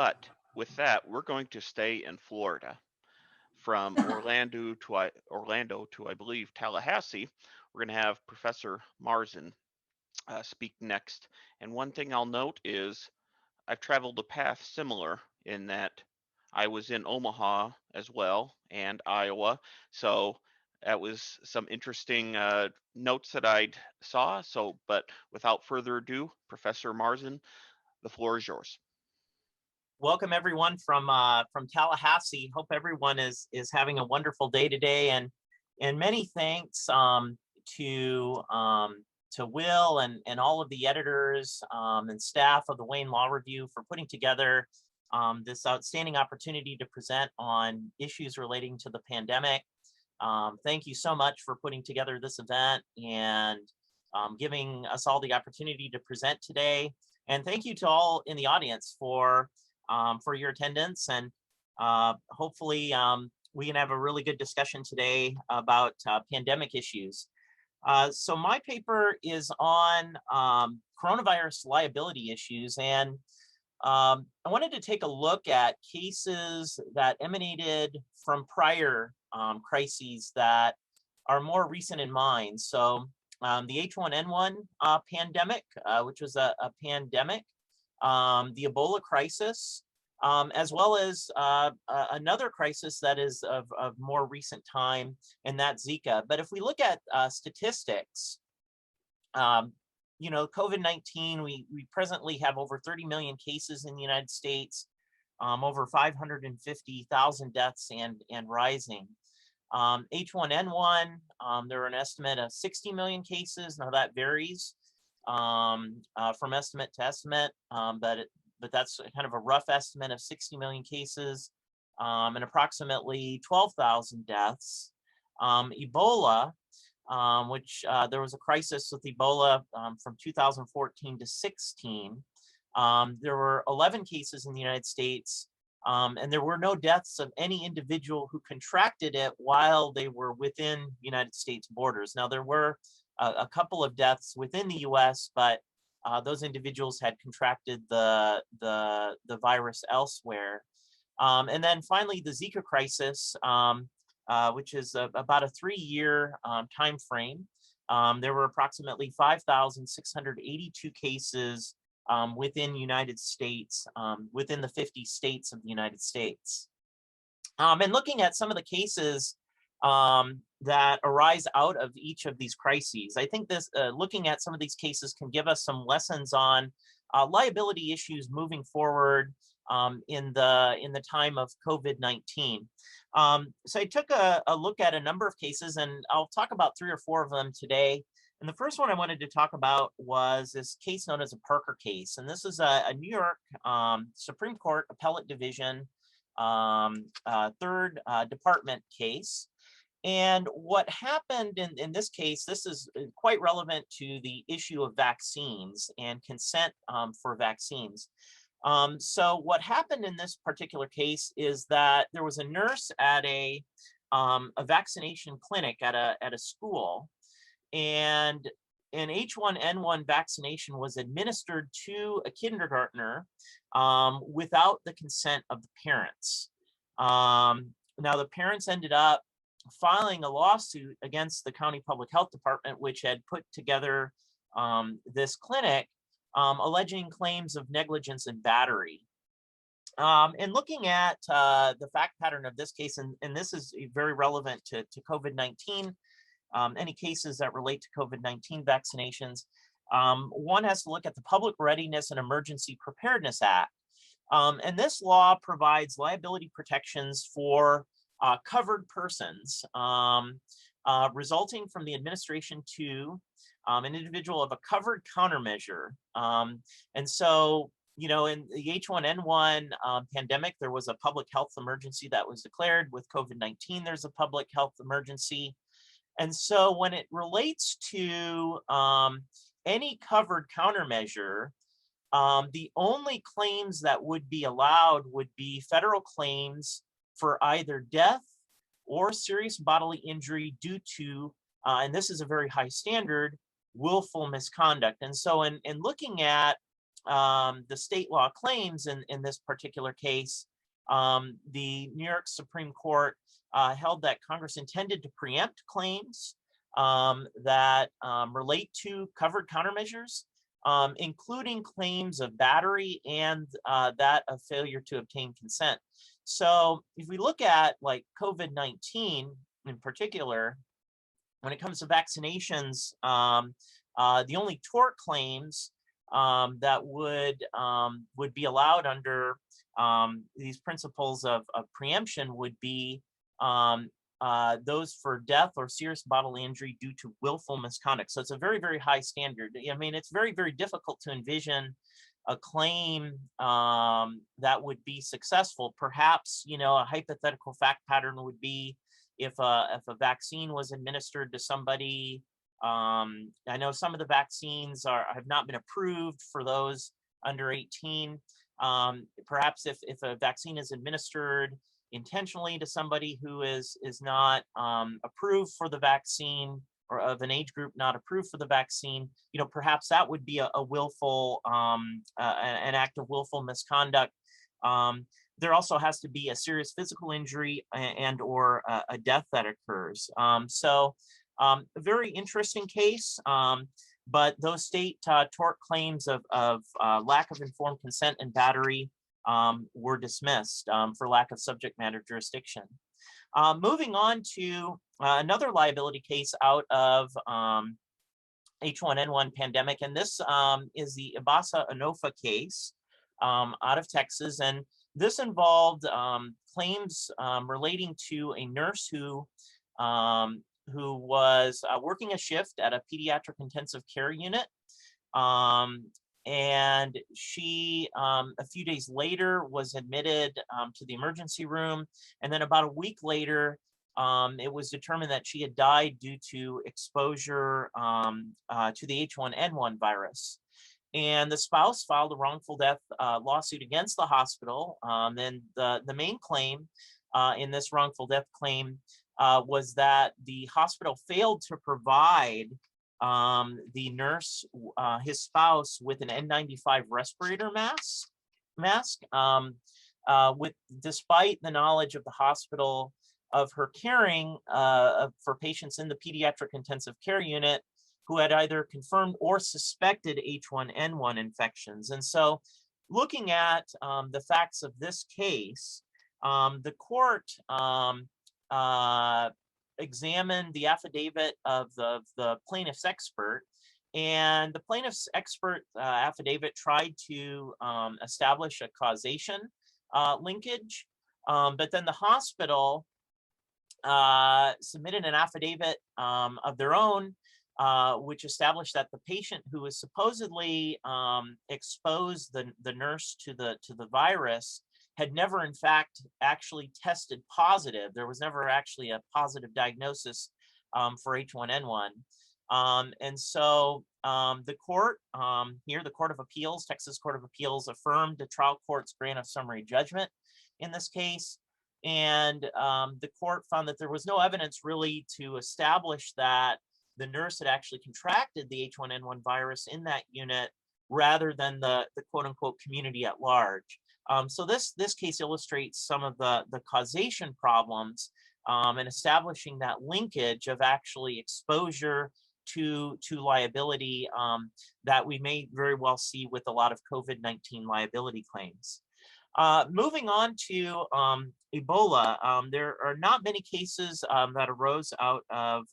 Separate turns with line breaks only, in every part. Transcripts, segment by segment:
But with that, we're going to stay in Florida. From Orlando to I believe Tallahassee, we're going to have Professor Marzen speak next. And one thing I'll note is I've traveled a path similar in that I was in Omaha as well and Iowa. So that was some interesting notes that I saw. But without further ado, Professor Marzen, the floor is yours.
Welcome everyone from Tallahassee. Hope everyone is having a wonderful day today, and many thanks to Will and all of the editors and staff of the Wayne Law Review for putting together this outstanding opportunity to present on issues relating to the pandemic. Thank you so much for putting together this event and giving us all the opportunity to present today. And thank you to all in the audience for your attendance, and hopefully we can have a really good discussion today about pandemic issues. So my paper is on coronavirus liability issues, and I wanted to take a look at cases that emanated from prior crises that are more recent in mind. So the H1N1 pandemic, which was a pandemic, the Ebola crisis, as well as another crisis that is of more recent time, and that's Zika. But if we look at statistics, COVID-19, we presently have over 30 million cases in the United States, over 550,000 deaths and rising. H1N1, there are an estimate of 60 million cases. Now that varies from estimate to estimate, but that's kind of a rough estimate of 60 million cases and approximately 12,000 deaths. Ebola, which there was a crisis with Ebola from 2014 to 16. There were 11 cases in the United States, and there were no deaths of any individual who contracted it while they were within United States borders. Now, there were a couple of deaths within the U.S., but those individuals had contracted the virus elsewhere. And then finally, the Zika crisis, which is about a 3-year time frame. There were approximately 5,682 cases within United States, within the 50 states of the United States. And looking at some of the cases that arise out of each of these crises, I think this looking at some of these cases can give us some lessons on liability issues moving forward in the time of COVID-19. So I took a look at a number of cases, and I'll talk about 3 or 4 of them today. And the first one I wanted to talk about was this case known as a Parker case. And this is a New York Supreme Court Appellate Division 3rd Department case. And what happened in this case, this is quite relevant to the issue of vaccines and consent for vaccines. So what happened in this particular case is that there was a nurse at a vaccination clinic at a school, and an H1N1 vaccination was administered to a kindergartner without the consent of the parents. Now the parents ended up filing a lawsuit against the county public health department, which had put together this clinic, alleging claims of negligence and battery. And looking at the fact pattern of this case, and this is very relevant to COVID-19, any cases that relate to COVID-19 vaccinations, one has to look at the Public Readiness and Emergency Preparedness Act. And this law provides liability protections for covered persons resulting from the administration to an individual of a covered countermeasure. And so, in the H1N1 pandemic, there was a public health emergency that was declared. With COVID-19, there's a public health emergency. And so when it relates to any covered countermeasure, the only claims that would be allowed would be federal claims for either death or serious bodily injury due to, and this is a very high standard, willful misconduct. And so in looking at the state law claims in this particular case, the New York Supreme Court held that Congress intended to preempt claims that relate to covered countermeasures, including claims of battery and that of failure to obtain consent. So if we look at like COVID-19 in particular, when it comes to vaccinations, the only tort claims that would be allowed under these principles of preemption would be those for death or serious bodily injury due to willful misconduct. So it's a very, very high standard. I mean, it's very, very difficult to envision a claim that would be successful. Perhaps, you know, a hypothetical fact pattern would be if a vaccine was administered to somebody. I know some of the vaccines have not been approved for those under 18. Perhaps if a vaccine is administered intentionally to somebody who is not approved for the vaccine, or of an age group not approved for the vaccine, you know, perhaps that would be a willful, an act of willful misconduct. There also has to be a serious physical injury and or a death that occurs. So a very interesting case, but those state tort claims of lack of informed consent and battery were dismissed for lack of subject matter jurisdiction. Moving on to another liability case out of H1N1 pandemic, and this is the Ebaseh-Onofa case out of Texas, and this involved claims relating to a nurse who was working a shift at a pediatric intensive care unit. And she, a few days later, was admitted to the emergency room. And then about a week later, it was determined that she had died due to exposure to the H1N1 virus. And the spouse filed a wrongful death lawsuit against the hospital. And the main claim in this wrongful death claim was that the hospital failed to provide the nurse, his spouse, with an N95 respirator mask, despite the knowledge of the hospital of her caring for patients in the pediatric intensive care unit who had either confirmed or suspected H1N1 infections. And so looking at the facts of this case, the court examined the affidavit of the plaintiff's expert, and the plaintiff's expert affidavit tried to establish a causation linkage, but then the hospital submitted an affidavit of their own, which established that the patient who was supposedly exposed the nurse to the virus had never, in fact, actually tested positive. There was never actually a positive diagnosis for H1N1. And so the court here, the Court of Appeals, Texas Court of Appeals, affirmed the trial court's grant of summary judgment in this case. And the court found that there was no evidence really to establish that the nurse had actually contracted the H1N1 virus in that unit rather than the quote unquote community at large. So this case illustrates some of the causation problems in establishing that linkage of actually exposure to liability that we may very well see with a lot of COVID-19 liability claims. Moving on to Ebola, there are not many cases that arose out of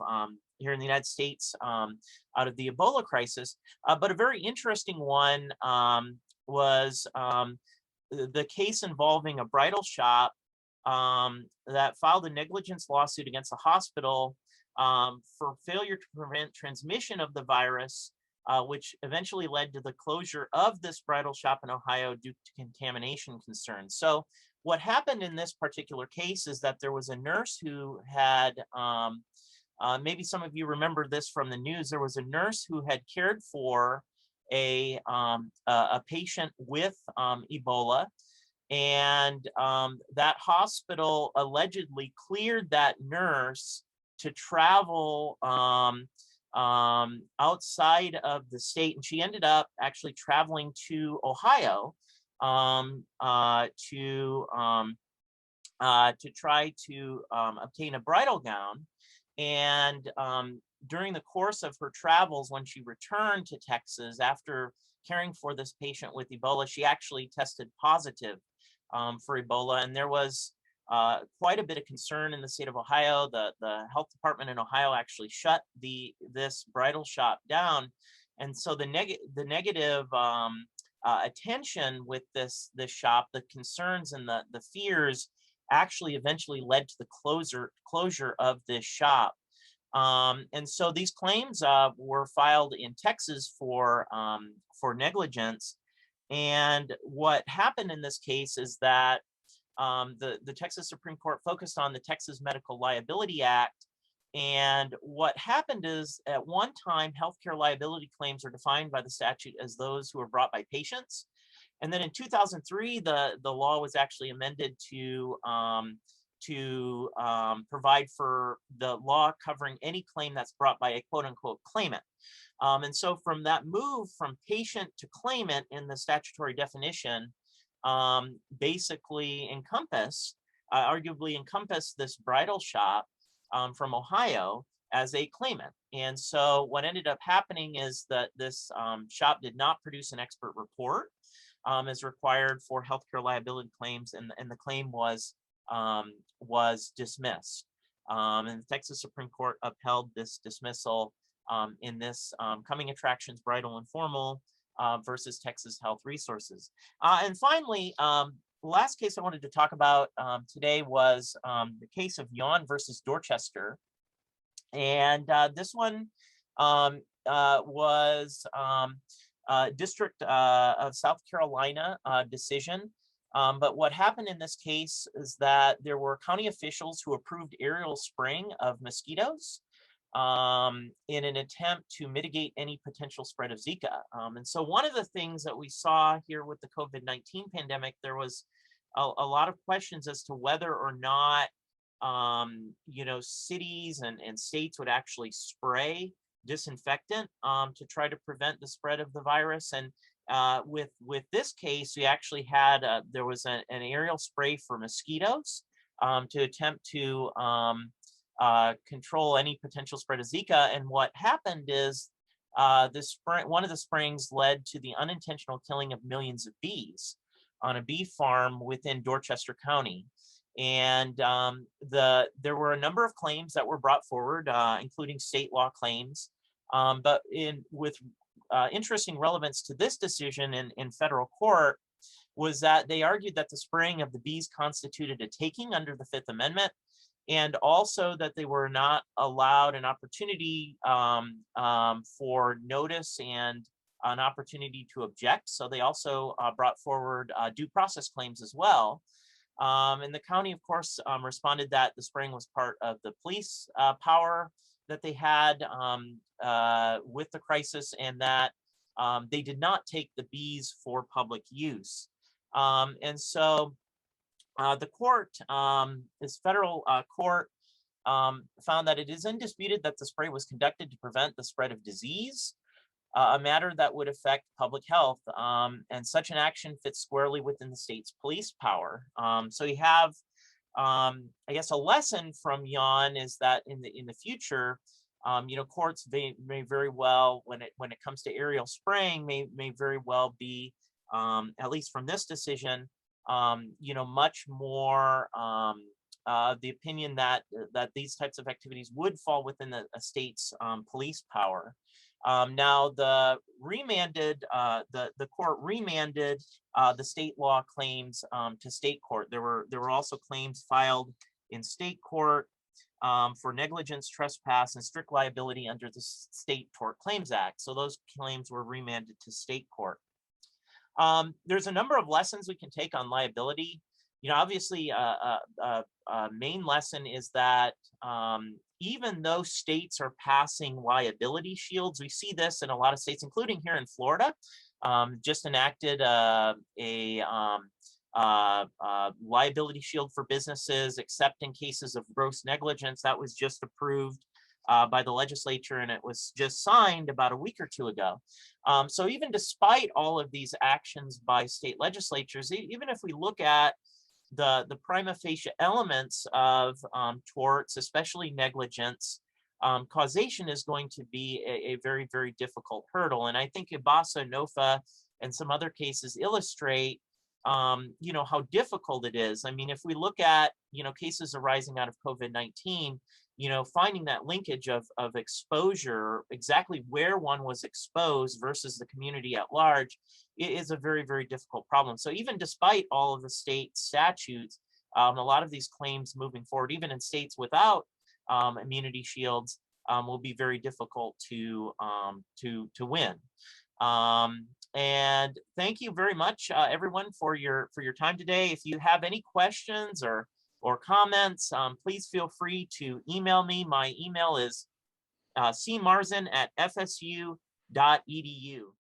here in the United States out of the Ebola crisis, but a very interesting one was the case involving a bridal shop that filed a negligence lawsuit against the hospital for failure to prevent transmission of the virus, which eventually led to the closure of this bridal shop in Ohio due to contamination concerns. So what happened in this particular case is that there was a nurse who had, maybe some of you remember this from the news, there was a nurse who had cared for a patient with Ebola, and that hospital allegedly cleared that nurse to travel outside of the state, and she ended up actually traveling to Ohio to try to obtain a bridal gown. And during the course of her travels, when she returned to Texas after caring for this patient with Ebola, she actually tested positive for Ebola. And there was quite a bit of concern in the state of Ohio. The health department in Ohio actually shut this bridal shop down. And so the negative attention with this shop, the concerns and the fears actually eventually led to the closure of this shop. And so these claims were filed in Texas for negligence. And what happened in this case is that the Texas Supreme Court focused on the Texas Medical Liability Act. And what happened is, at one time, healthcare liability claims are defined by the statute as those who are brought by patients. And then in 2003, the law was actually amended to provide for the law covering any claim that's brought by a quote unquote claimant. And so from that move from patient to claimant in the statutory definition, basically arguably encompassed this bridal shop from Ohio as a claimant. And so what ended up happening is that this shop did not produce an expert report as required for healthcare liability claims, and the claim was dismissed. And the Texas Supreme Court upheld this dismissal in this Coming Attractions Bridal Informal versus Texas Health Resources. And finally, the last case I wanted to talk about today was the case of Yawn versus Dorchester. And this one was District of South Carolina decision. But what happened in this case is that there were county officials who approved aerial spraying of mosquitoes in an attempt to mitigate any potential spread of Zika. And so one of the things that we saw here with the COVID-19 pandemic, there was a lot of questions as to whether or not cities and states would actually spray disinfectant to try to prevent the spread of the virus. And with this case, we actually had there was an aerial spray for mosquitoes to attempt to control any potential spread of Zika. And what happened is one of the sprayings led to the unintentional killing of millions of bees on a bee farm within Dorchester County. And there were a number of claims that were brought forward, including state law claims. But with interesting relevance to this decision in federal court was that they argued that the spraying of the bees constituted a taking under the Fifth Amendment, and also that they were not allowed an opportunity for notice and an opportunity to object. So they also brought forward due process claims as well. And the county, of course, responded that the spraying was part of the police power that they had with the crisis, and that they did not take the bees for public use. And so the court, this federal court, found that it is undisputed that the spray was conducted to prevent the spread of disease, a matter that would affect public health, and such an action fits squarely within the state's police power. So you have, I guess, a lesson from Yawn is that in the future, courts may very well, when it comes to aerial spraying, may very well be, at least from this decision, much more the opinion that these types of activities would fall within a state's police power. Now the court remanded the state law claims to state court. There were also claims filed in state court for negligence, trespass, and strict liability under the State Tort Claims Act. So those claims were remanded to state court. There's a number of lessons we can take on liability. Obviously, a main lesson is that even though states are passing liability shields, we see this in a lot of states, including here in Florida, just enacted a liability shield for businesses, except in cases of gross negligence. That was just approved by the legislature, and it was just signed about a week or two ago. So even despite all of these actions by state legislatures, even if we look at the prima facie elements of torts, especially negligence, causation is going to be a very, very difficult hurdle. And I think Ebaseh-Onofa and some other cases illustrate, how difficult it is. I mean, if we look at, cases arising out of COVID-19, finding that linkage of exposure, exactly where one was exposed versus the community at large, is a very, very difficult problem. So even despite all of the state statutes, a lot of these claims moving forward, even in states without immunity shields, will be very difficult to win. And thank you very much, everyone, for your time today. If you have any questions or comments, please feel free to email me. My email is cmarzen@fsu.edu.